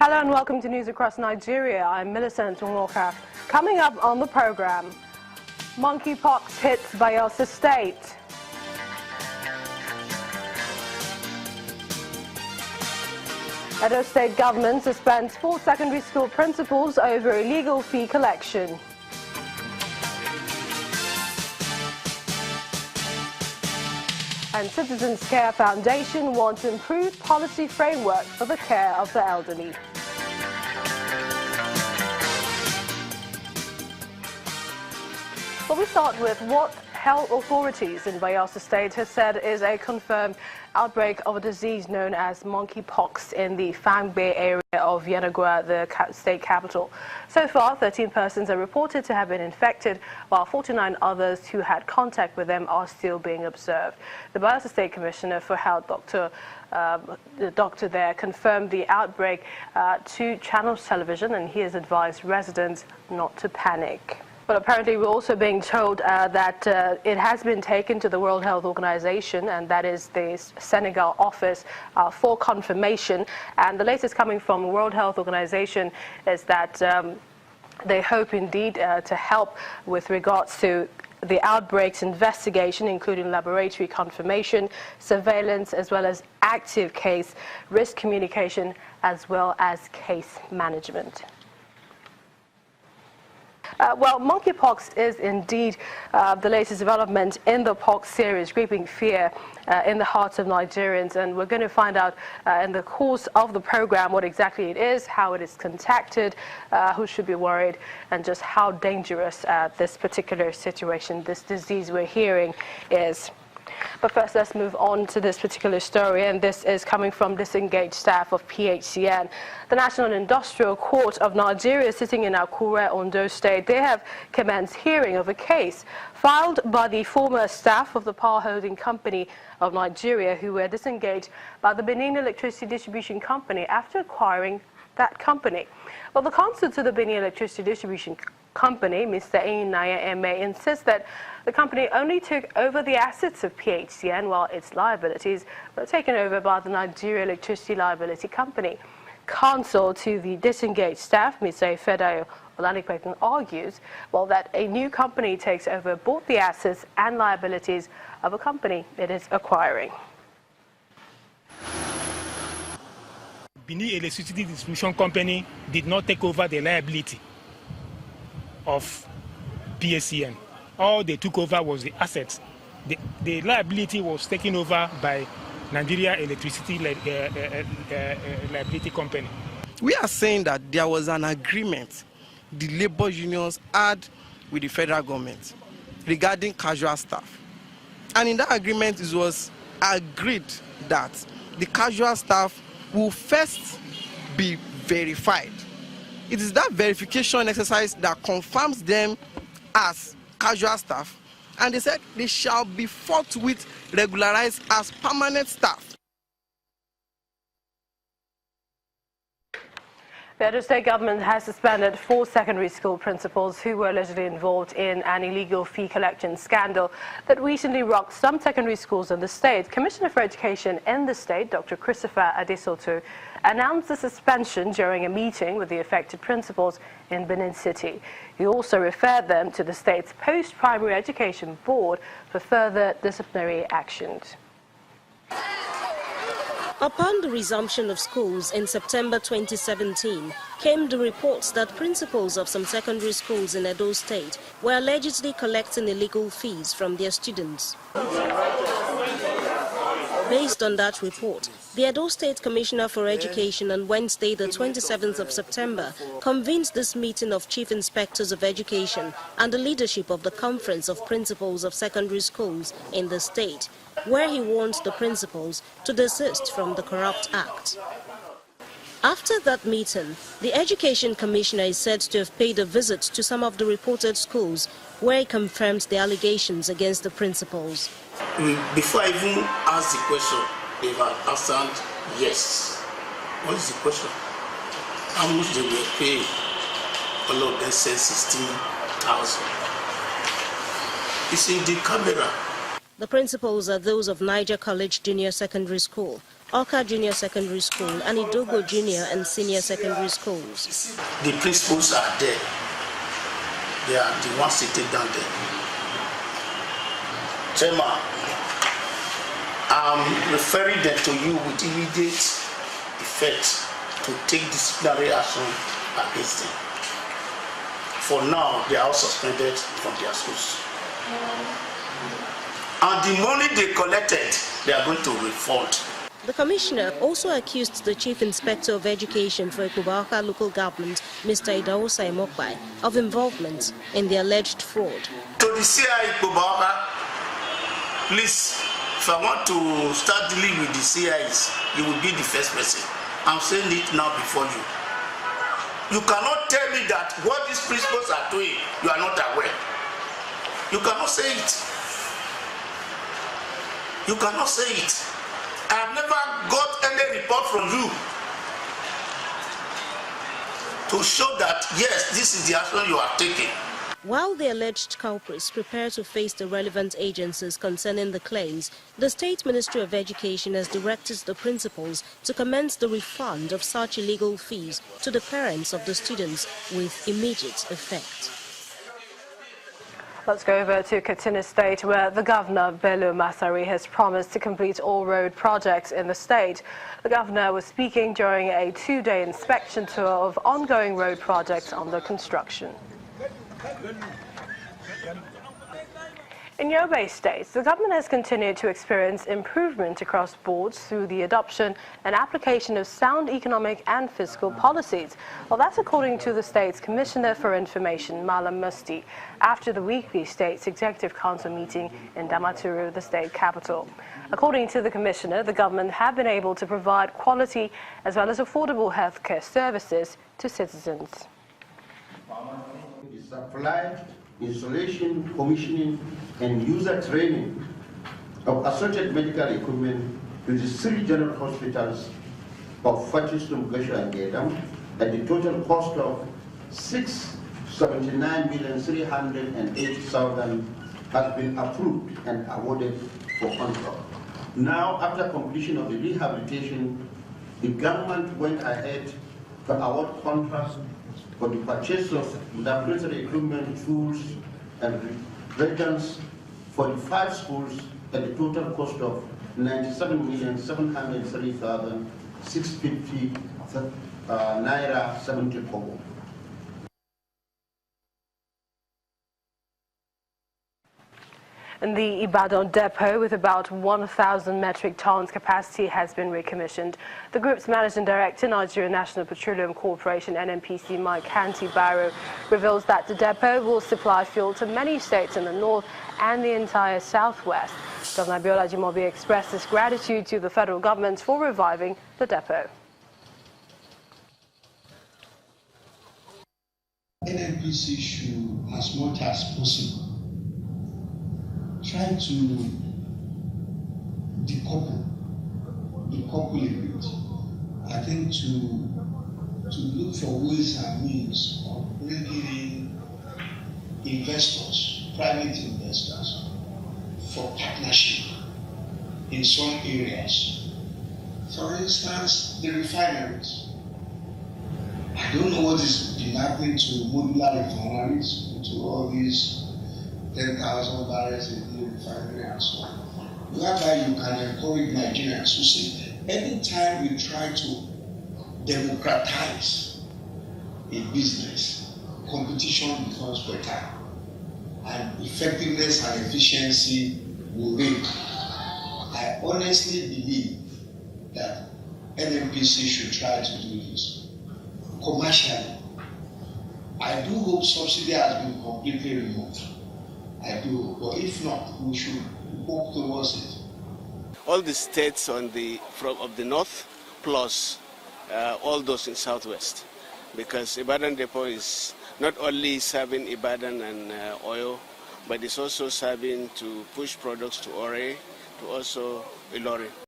Hello and welcome to News Across Nigeria. I'm Millicent Nwaka. Coming up on the program, monkeypox hits Bayelsa State. Edo State government suspends 4 secondary school principals over illegal fee collection. And Citizens Care Foundation wants improved policy framework for the care of the elderly. Well, we start with what health authorities in Bayelsa State has said is a confirmed outbreak of a disease known as monkeypox in the Fangbe area of Yenagoa, the state capital. So far, 13 persons are reported to have been infected, while 49 others who had contact with them are still being observed. The Bayelsa State Commissioner for Health, the doctor there, confirmed the outbreak to Channels Television, and he has advised residents not to panic. But apparently we're also being told that it has been taken to the World Health Organization, and that is the Senegal office, for confirmation. And the latest coming from the World Health Organization is that they hope indeed to help with regards to the outbreak's investigation, including laboratory confirmation, surveillance, as well as active case risk communication, as well as case management. Well, monkeypox is indeed the latest development in the pox series, reaping fear in the hearts of Nigerians. And we're going to find out in the course of the program what exactly it is, how it is contacted, who should be worried, and just how dangerous this particular situation, this disease we're hearing, is. But first, let's move on to this particular story, and this is coming from disengaged staff of PHCN. The National Industrial Court of Nigeria, sitting in Akure, Ondo State, they have commenced hearing of a case filed by the former staff of the Power Holding Company of Nigeria who were disengaged by the Benin Electricity Distribution Company after acquiring that company. Well, the counsel to the Benin Electricity Distribution Company, Mr. Einaya Ma, insists that the company only took over the assets of PHCN while its liabilities were taken over by the Nigeria Electricity Liability Company. Counsel to the disengaged staff, Mr. Fedayo Olanikwetan, argues, well, that a new company takes over both the assets and liabilities of a company it is acquiring. Benin Electricity Distribution Company did not take over the liability of PHCN. All they took over was the assets. The liability was taken over by Nigeria Electricity Liability Company. We are saying that there was an agreement the labor unions had with the federal government regarding casual staff. And in that agreement, it was agreed that the casual staff will first be verified. It is that verification exercise that confirms them as casual staff, and they said they shall be forthwith regularized as permanent staff. The Edo State government has suspended 4 secondary school principals who were allegedly involved in an illegal fee collection scandal that recently rocked some secondary schools in the state. Commissioner for Education in the state, Dr. Christopher Adesoto, announced the suspension during a meeting with the affected principals in Benin City. He also referred them to the state's Post-Primary Education Board for further disciplinary actions. Upon the resumption of schools in September 2017, came the reports that principals of some secondary schools in Edo State were allegedly collecting illegal fees from their students. Based on that report, the Edo State Commissioner for Education on Wednesday, the 27th of September, convened this meeting of Chief Inspectors of Education and the leadership of the Conference of Principals of Secondary Schools in the state, where he warned the principals to desist from the corrupt act. After that meeting, the Education Commissioner is said to have paid a visit to some of the reported schools, where he confirmed the allegations against the principals. Before I even ask the question, they have answered yes. What is the question? How much they will pay? All of them said 16,000. It's in the camera. The principals are those of Niger College Junior Secondary School, Oka Junior Secondary School, and Idogo Junior and Senior Secondary Schools. The principals are there. They are the ones sitting down there. Chairman, I'm referring them to you with immediate effect to take disciplinary action against them. For now, they are all suspended from their schools. And the money they collected, they are going to refund. The commissioner also accused the Chief Inspector of Education for Bayelsa local government, Mr. Bayelsa, of involvement in the alleged fraud. To the CI Bayelsa, please, if I want to start dealing with the CIs, you will be the first person. I'm saying it now before you. You cannot tell me that what these principals are doing, you are not aware. You cannot say it. You cannot say it. I have never got any report from you to show that, yes, this is the action you are taking. While the alleged culprits prepare to face the relevant agencies concerning the claims, the State Ministry of Education has directed the principals to commence the refund of such illegal fees to the parents of the students with immediate effect. Let's go over to Katsina State, where the Governor, Bello Masari, has promised to complete all road projects in the state. The Governor was speaking during a two-day inspection tour of ongoing road projects under construction. In Yobe State, the government has continued to experience improvement across boards through the adoption and application of sound economic and fiscal policies. Well, that's according to the state's Commissioner for Information, Malam Musti, after the weekly State's Executive Council meeting in Damaturu, the state capital. According to the Commissioner, the government have been able to provide quality as well as affordable healthcare services to citizens. Supply, installation, commissioning, and user training of assorted medical equipment to the 3 general hospitals of Fatistum, Gasha, and Gedam at the total cost of 679,380,000 has been approved and awarded for contract. Now, after completion of the rehabilitation, the government went ahead to award contracts for the purchase of laboratory equipment, tools, and reagents for the 5 schools at the total cost of 97,703,650 naira 70 kobo. And the Ibadan depot, with about 1,000 metric tons capacity, has been recommissioned. The group's managing director, Nigerian National Petroleum Corporation, NNPC, Mike Hanti-Barrow, reveals that the depot will supply fuel to many states in the north and the entire southwest. Governor Biola Jimobi expressed his gratitude to the federal government for reviving the depot. NNPC should, as much as possible, try to decouple a bit. I think to look for ways and means of bringing in investors, private investors, for partnership in some areas. For instance, the refineries. I don't know what is been happening to modular refineries, to all these 10,000 barrels a day refinery and so on. Whereby you can encourage Nigerians to see anytime we try to democratize a business, competition becomes better and effectiveness and efficiency will reign. I honestly believe that NNPC should try to do this commercially. I do hope subsidy has been completely removed. I do, but if not, we should work towards it. All the states of the north, plus all those in southwest, because Ibadan depot is not only serving Ibadan and oil, but it's also serving to push products to Ore, to also Ilori.